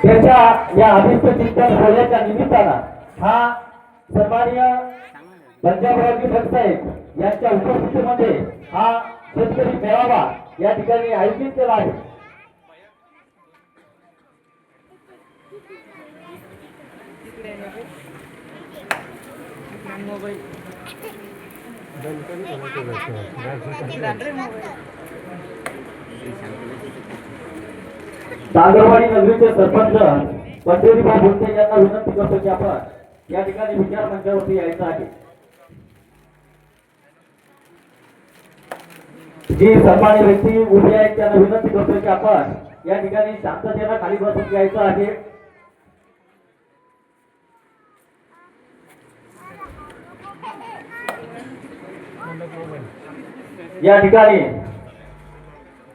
त्याच्या या अभिष्ट चिंतन सोहळ्याच्या निमित्तानं हा सन्माननीय पंजाबरावजी भटसाहेब यांच्या उपस्थितीमध्ये हा शेतकरी मेळावा या ठिकाणी आयोजित केला आहे। तांदळवाडी नगरीचे सरपंच पंढरीभाऊ बोलते यांना विनंती करतो की आपण या ठिकाणी विचार मंचावरती यायचं आहे। जी सन्मान्य व्यक्ती उभी आहेत त्यांना विनंती करतो की आपण या ठिकाणी शांततेने खाली बसून यायचं आहे। या ठिकाणी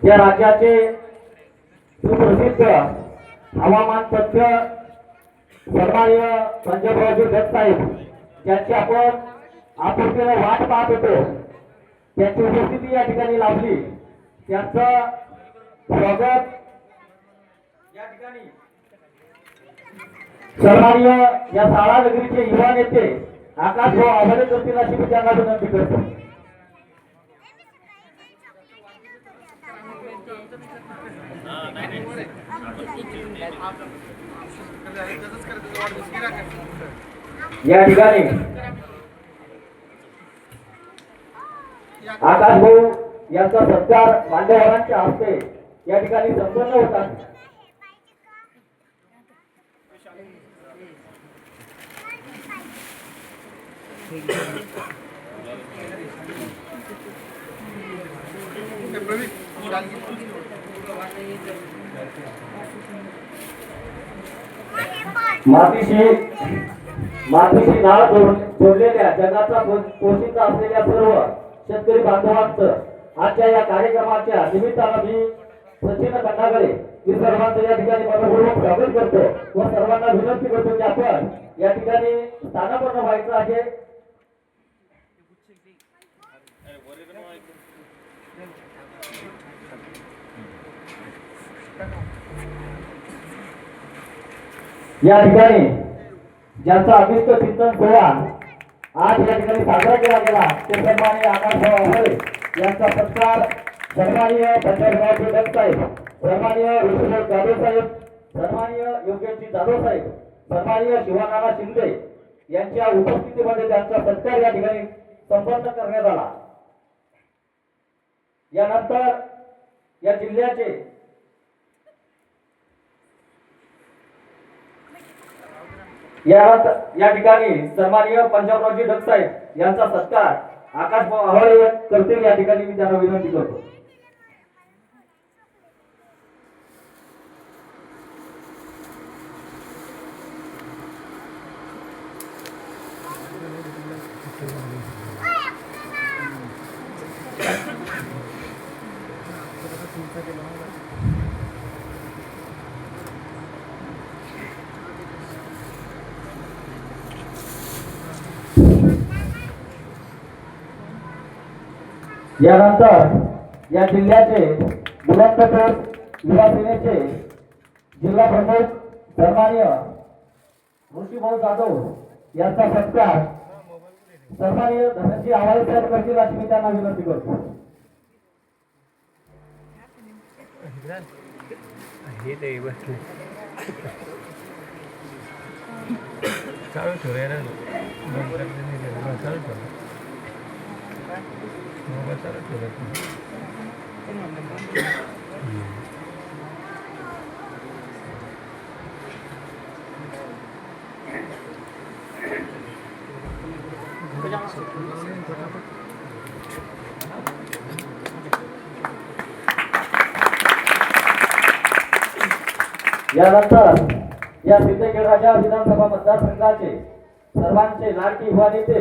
या राज्याचे सुप्रसिद्ध हवामान तज्ञ सन्माननीय पंजाबरावजी भटसाहेब ज्यांची आपण आपुलकीने वाट पाहत होतो त्यांची उपस्थिती या ठिकाणी लाभली। त्यांचं स्वागत या ठिकाणी सन्माननीय या शाळा नगरीचे युवा नेते आकाशभाऊ आव्हाडे करतील अशी मी त्यांना विनंती करतो। या ठिकाणी आकाशभाऊ यांचा सत्कार मान्यवरांच्या हस्ते या ठिकाणी संपन्न होत आहे। मातीशी नाळ जोडलेल्या जगाचा पोशिंदा असलेल्या सर्व शेतकरी बांधवांचं आजच्या या कार्यक्रमाच्या निमित्तानं मी सचिन खंडागळे मी सर्वांचं या ठिकाणी मनपूर्वक स्वागत करतो व सर्वांना विनंती करतो की आपण या ठिकाणी स्थानापन्न व्हायचं आहे। या ठिकाणी ज्यांचा अभिष्ट चिंतन सोहळा आज या ठिकाणी साजरा केला गेला ते सन्माननीय आकाशभाऊ आव्हाडे यांचा सत्कार सन्माननीय पंजाबरावजी भटसाहेब, सन्माननीय विष्णू जाधव साहेब, सन्माननीय योगेशजी जाधव साहेब, सन्माननीय शिवानाना शिंदे यांच्या उपस्थितीमध्ये त्यांचा सत्कार या ठिकाणी संपन्न करण्यात आला। यानंतर या जिल्ह्याचे या ठिकाणी सन्माननीय पंजाबरावजी भटसाहेब यांचा सत्कार आकाशभाऊ आव्हाडे करतील या ठिकाणी मी त्यांना विनंती करतो। यानंतर या जिल्ह्याचे बुलंदशहर युवा सेनेचे जिल्हा प्रमुख सन्माननीय ऋषीभाऊ जाधव यांचा सत्कार सन्माननीय धनंजय आव्हाडे साहेब करतील अशी मी त्यांना विनंती करतो। यानंतर या सिद्धखेडराजा विधानसभा मतदारसंघाचे सर्वांचे लाडके युवा नेते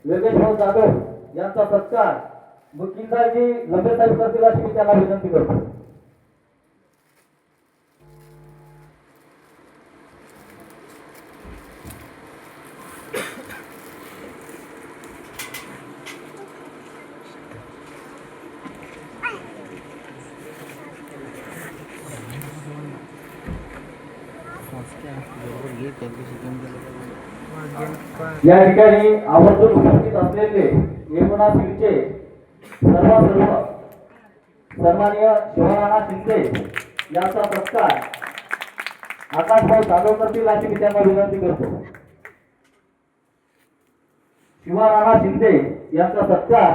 योगेशभाऊ जाधव यांचा सत्कार मुकिंदारजी लंबे साहेब करतील अशी मी त्यांना विनंती करतो। या ठिकाणी आवर्जून उपस्थित असलेले यमुना सिंगचे सर्व सन्माननीय शिवराणा शिंदे यांचा सत्कार आकाशभाऊ जाधव करतील अशी मी त्यांना विनंती करतो. शिवराणा शिंदे यांचा सत्कार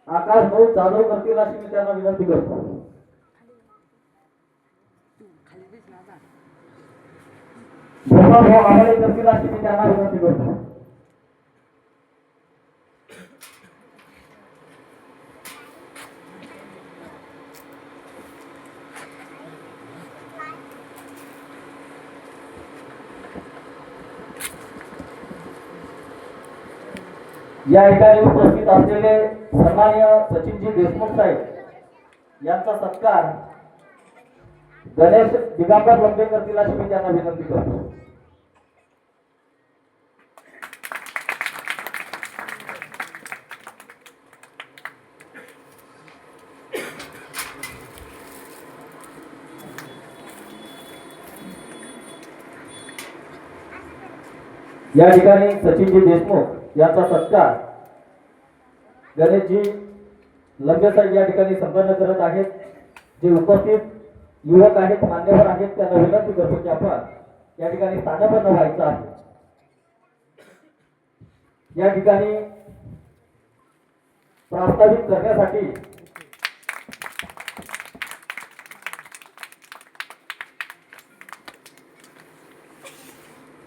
आकाशभाऊ जाधव करतील अशी मी त्यांना विनंती करतो. भाऊ आम्हाला करतील अशी मी त्यांना विनंती करतो. या ठिकाणी उपस्थित असलेले सन्माननीय सचिनजी देशमुख साहेब यांचा सत्कार गणेश दिगंबर लंबे करतील अशी मी त्यांना विनंती करतो. या ठिकाणी सचिनजी देशमुख यांचा सत्कार गणेशजी लंबे साहेब या ठिकाणी संपन्न करत आहेत. जे उपस्थित युवक आहेत, मान्यवर आहेत, त्यांना विनंती करतो की आपण या ठिकाणी स्थानबद्ध व्हायचं आहे. या ठिकाणी प्रस्तावित करण्यासाठी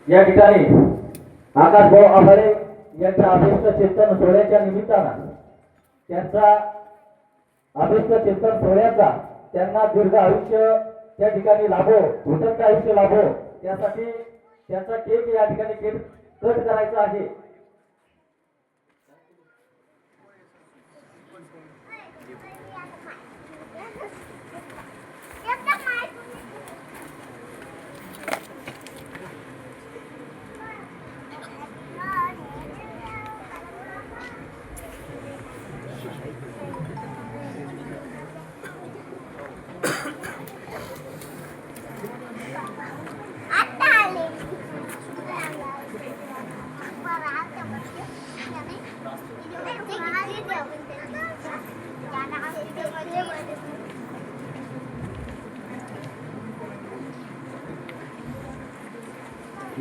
या ठिकाणी आकाशभाऊ आभारे यांच्या अभिष्ट चिंतन सोहळ्याच्या निमित्तानं त्यांचा अभिष्ट चिंतन सोहळ्याचा त्यांना दीर्घ आयुष्य त्या ठिकाणी लाभो, उत्तम आयुष्य लाभो, त्यासाठी त्यांचा केक या ठिकाणी केक कट करायचा आहे.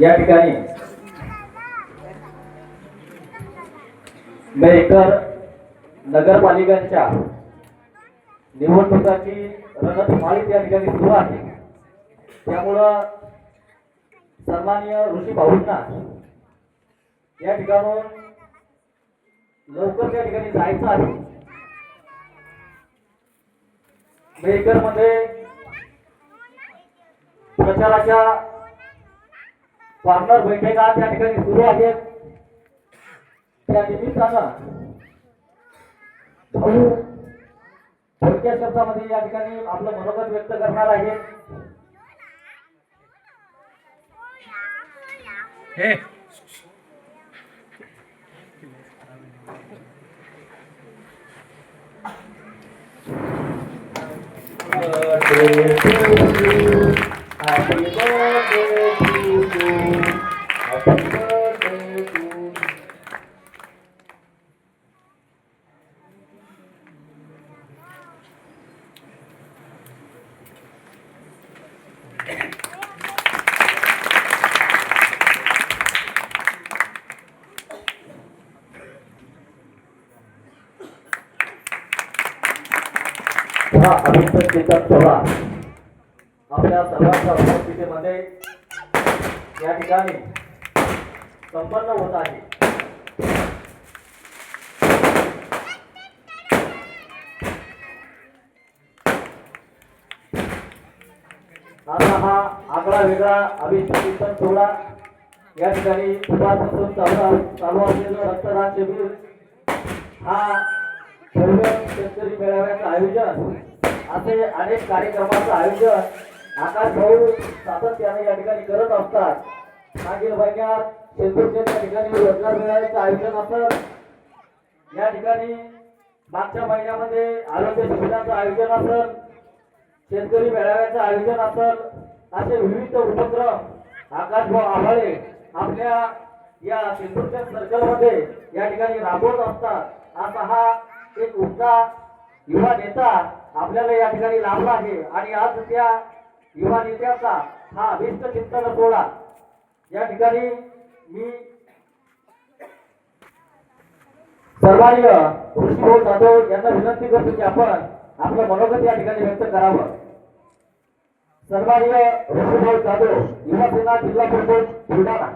या ठिकाणी मेहकर नगरपालिकांच्या निवडणुकांची रणधुमाळी त्या ठिकाणी सुरू आहे. त्यामुळं सन्माननीय ऋषी भाऊंना या ठिकाणून लवकर त्या ठिकाणी जायचं आहे. मेहकर मध्ये प्रचाराच्या कॉर्नर बैठका त्या ठिकाणी सुरू आहेत. त्या निमित्तानं भाऊ थोडक्या शब्दामध्ये या ठिकाणी आपलं मनोगत व्यक्त करणार आहे. हा अभिष्ट चिंतन सोहळा आपल्या सर्वांच्या उपस्थितीमध्ये या ठिकाणी संपन्न होत आहे. आता हा आगळा वेगळा अभिष्ट चिंतन सोहळा या ठिकाणी दुपारपासून चालू असलेलं रक्तदान शिबिर, हा शेतकरी मेळाव्याचं आयोजन, असे अनेक कार्यक्रमाचं आयोजन आकाश भाऊ सातत्याने या ठिकाणी करत असतात. मागील महिन्यात शेतकऱ्यांच्या त्या ठिकाणी रोजगार मेळाव्याचं आयोजन असत. या ठिकाणी मागच्या महिन्यामध्ये आरोग्य शिबिराचं आयोजन असत, शेतकरी मेळाव्याचं आयोजन असत. असे विविध उपक्रम आकाशभाऊ आव्हाळे आपल्या या सिंधूच्या सर्कलमध्ये या ठिकाणी राबवत असतात। असा हा एक उत्साह युवा नेता आपल्याला या ठिकाणी लाभला आहे आणि आज त्या युवा नेत्याचा हा अभिष्ट चिंतन सोहळा या ठिकाणी मी सर्वांनी ऋषीभाऊ जाधव यांना विनंती करतो की आपण आपलं मनोगत या ठिकाणी व्यक्त करावं। सर्वांनी ऋषीभाऊ जाधव युवा सेना जिल्हा प्रमुख बुलढाणा।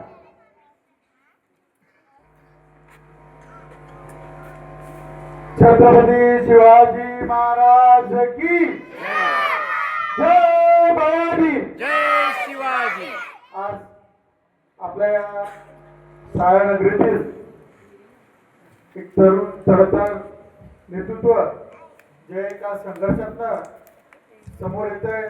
छत्रपती शिवाजी महाराज की जय भवानी। जय शिवाजी। आज आपल्या या छायानगरीतील एक तरुण चढतर नेतृत्व जे एका संघर्षातनं समोर येतंय